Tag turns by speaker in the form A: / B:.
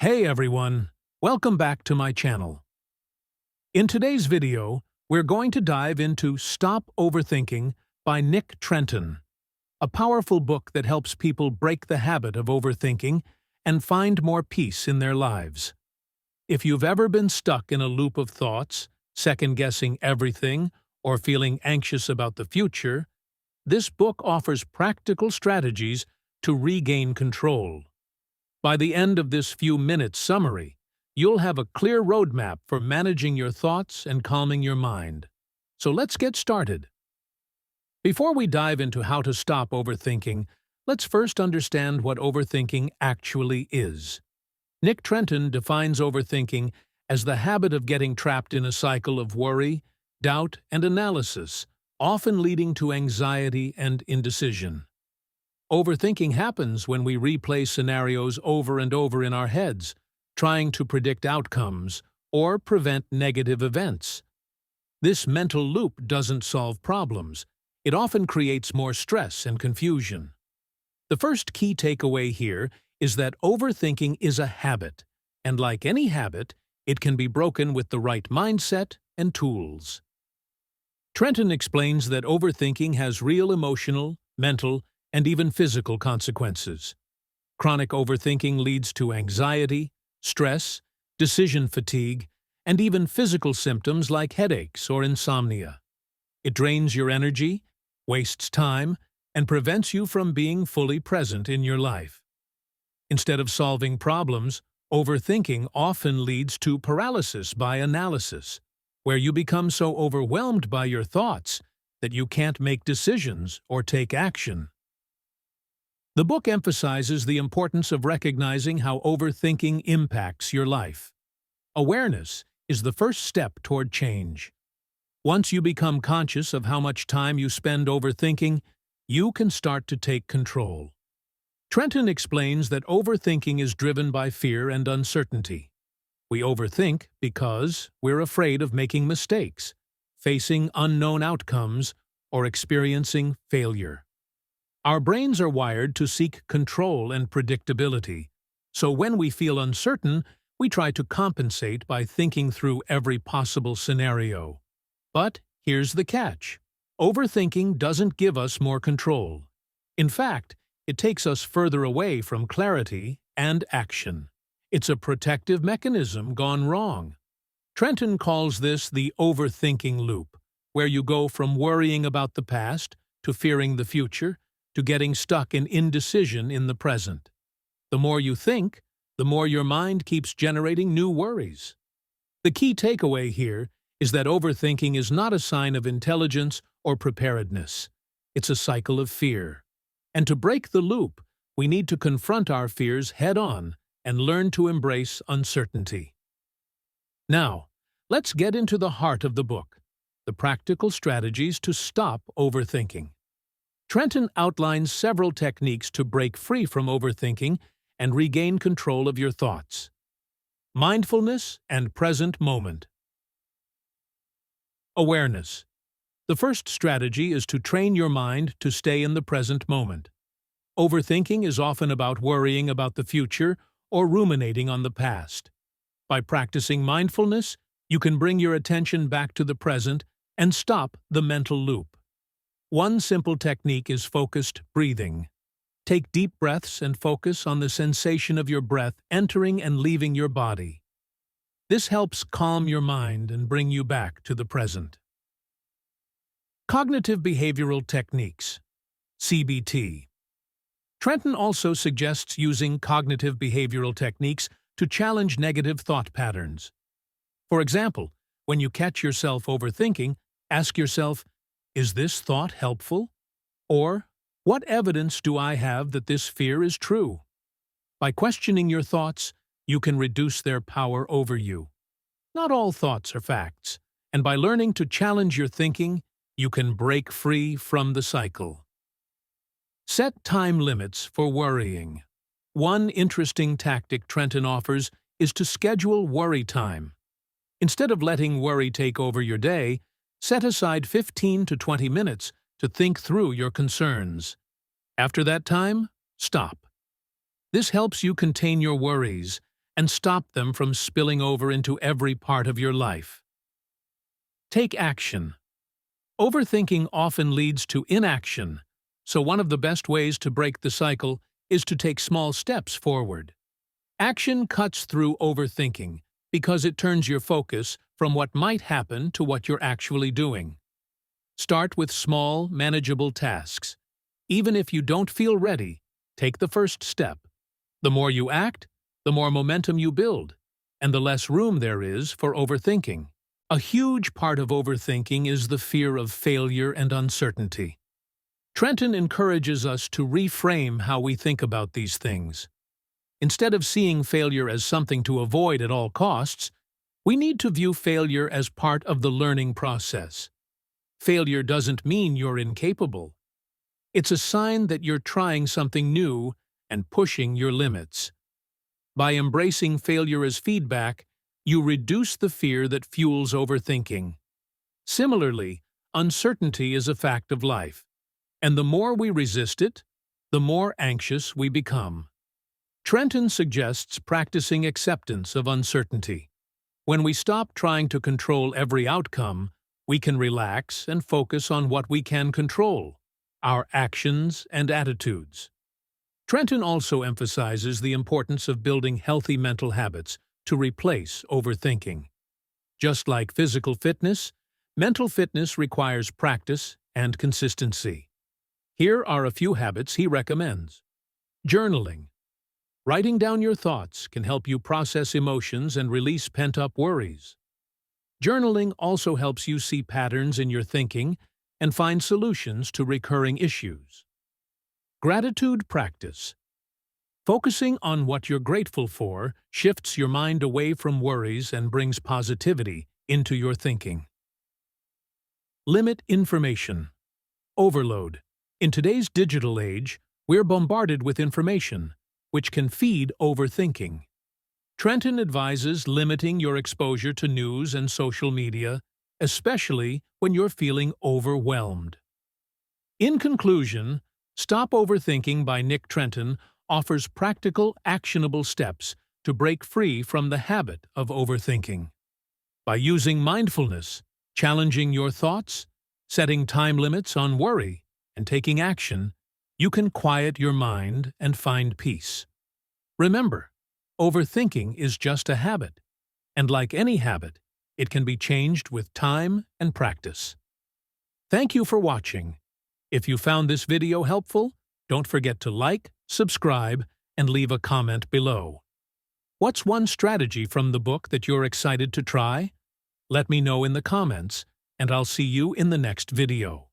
A: Hey everyone, welcome back to my channel. In today's video, we're going to dive into Stop Overthinking by Nick Trenton, a powerful book that helps people break the habit of overthinking and find more peace in their lives. If you've ever been stuck in a loop of thoughts, second-guessing everything, or feeling anxious about the future, this book offers practical strategies to regain control. By the end of this few-minute summary, you'll have a clear roadmap for managing your thoughts and calming your mind. So let's get started. Before we dive into how to stop overthinking, let's first understand what overthinking actually is. Nick Trenton defines overthinking as the habit of getting trapped in a cycle of worry, doubt, and analysis, often leading to anxiety and indecision. Overthinking happens when we replay scenarios over and over in our heads, trying to predict outcomes or prevent negative events. This mental loop doesn't solve problems. It often creates more stress and confusion. The first key takeaway here is that overthinking is a habit, and like any habit, it can be broken with the right mindset and tools. Trenton explains that overthinking has real emotional, mental, and even physical consequences. Chronic overthinking leads to anxiety, stress, decision fatigue, and even physical symptoms like headaches or insomnia. It drains your energy, wastes time, and prevents you from being fully present in your life. Instead of solving problems, overthinking often leads to paralysis by analysis, where you become so overwhelmed by your thoughts that you can't make decisions or take action. The book emphasizes the importance of recognizing how overthinking impacts your life. Awareness is the first step toward change. Once you become conscious of how much time you spend overthinking, you can start to take control. Trenton explains that overthinking is driven by fear and uncertainty. We overthink because we're afraid of making mistakes, facing unknown outcomes, or experiencing failure. Our brains are wired to seek control and predictability, so when we feel uncertain, we try to compensate by thinking through every possible scenario. But here's the catch. Overthinking doesn't give us more control. In fact, it takes us further away from clarity and action. It's a protective mechanism gone wrong. Trenton calls this the overthinking loop, where you go from worrying about the past to fearing the future, to getting stuck in indecision in the present. The more you think, the more your mind keeps generating new worries. The key takeaway here is that overthinking is not a sign of intelligence or preparedness. It's a cycle of fear. And to break the loop, we need to confront our fears head-on and learn to embrace uncertainty. Now, let's get into the heart of the book, the practical strategies to stop overthinking. Trenton outlines several techniques to break free from overthinking and regain control of your thoughts. Mindfulness and present moment. Awareness. The first strategy is to train your mind to stay in the present moment. Overthinking is often about worrying about the future or ruminating on the past. By practicing mindfulness, you can bring your attention back to the present and stop the mental loop. One simple technique is focused breathing. Take deep breaths and focus on the sensation of your breath entering and leaving your body. This helps calm your mind and bring you back to the present. Cognitive behavioral techniques, CBT. Trenton also suggests using cognitive behavioral techniques to challenge negative thought patterns. For example, when you catch yourself overthinking, ask yourself, is this thought helpful? Or, what evidence do I have that this fear is true? By questioning your thoughts, you can reduce their power over you. Not all thoughts are facts, and by learning to challenge your thinking, you can break free from the cycle. Set time limits for worrying. One interesting tactic Trenton offers is to schedule worry time. Instead of letting worry take over your day, set aside 15 to 20 minutes to think through your concerns. After that time, stop. This helps you contain your worries and stop them from spilling over into every part of your life. Take action. Overthinking often leads to inaction, so one of the best ways to break the cycle is to take small steps forward. Action cuts through overthinking because it turns your focus from what might happen to what you're actually doing. Start with small, manageable tasks. Even if you don't feel ready, take the first step. The more you act, the more momentum you build, and the less room there is for overthinking. A huge part of overthinking is the fear of failure and uncertainty. Trenton encourages us to reframe how we think about these things. Instead of seeing failure as something to avoid at all costs, we need to view failure as part of the learning process. Failure doesn't mean you're incapable. It's a sign that you're trying something new and pushing your limits. By embracing failure as feedback, you reduce the fear that fuels overthinking. Similarly, uncertainty is a fact of life, and the more we resist it, the more anxious we become. Trenton suggests practicing acceptance of uncertainty. When we stop trying to control every outcome, we can relax and focus on what we can control, our actions and attitudes. Trenton also emphasizes the importance of building healthy mental habits to replace overthinking. Just like physical fitness, mental fitness requires practice and consistency. Here are a few habits he recommends. Journaling. Writing down your thoughts can help you process emotions and release pent-up worries. Journaling also helps you see patterns in your thinking and find solutions to recurring issues. Gratitude practice. Focusing on what you're grateful for shifts your mind away from worries and brings positivity into your thinking. Limit information. Overload. In today's digital age, we're bombarded with information, which can feed overthinking. Trenton advises limiting your exposure to news and social media, especially when you're feeling overwhelmed. In conclusion, Stop Overthinking by Nick Trenton offers practical, actionable steps to break free from the habit of overthinking. By using mindfulness, challenging your thoughts, setting time limits on worry, and taking action, you can quiet your mind and find peace. Remember, overthinking is just a habit, and like any habit, it can be changed with time and practice. Thank you for watching. If you found this video helpful, don't forget to like, subscribe, and leave a comment below. What's one strategy from the book that you're excited to try? Let me know in the comments, and I'll see you in the next video.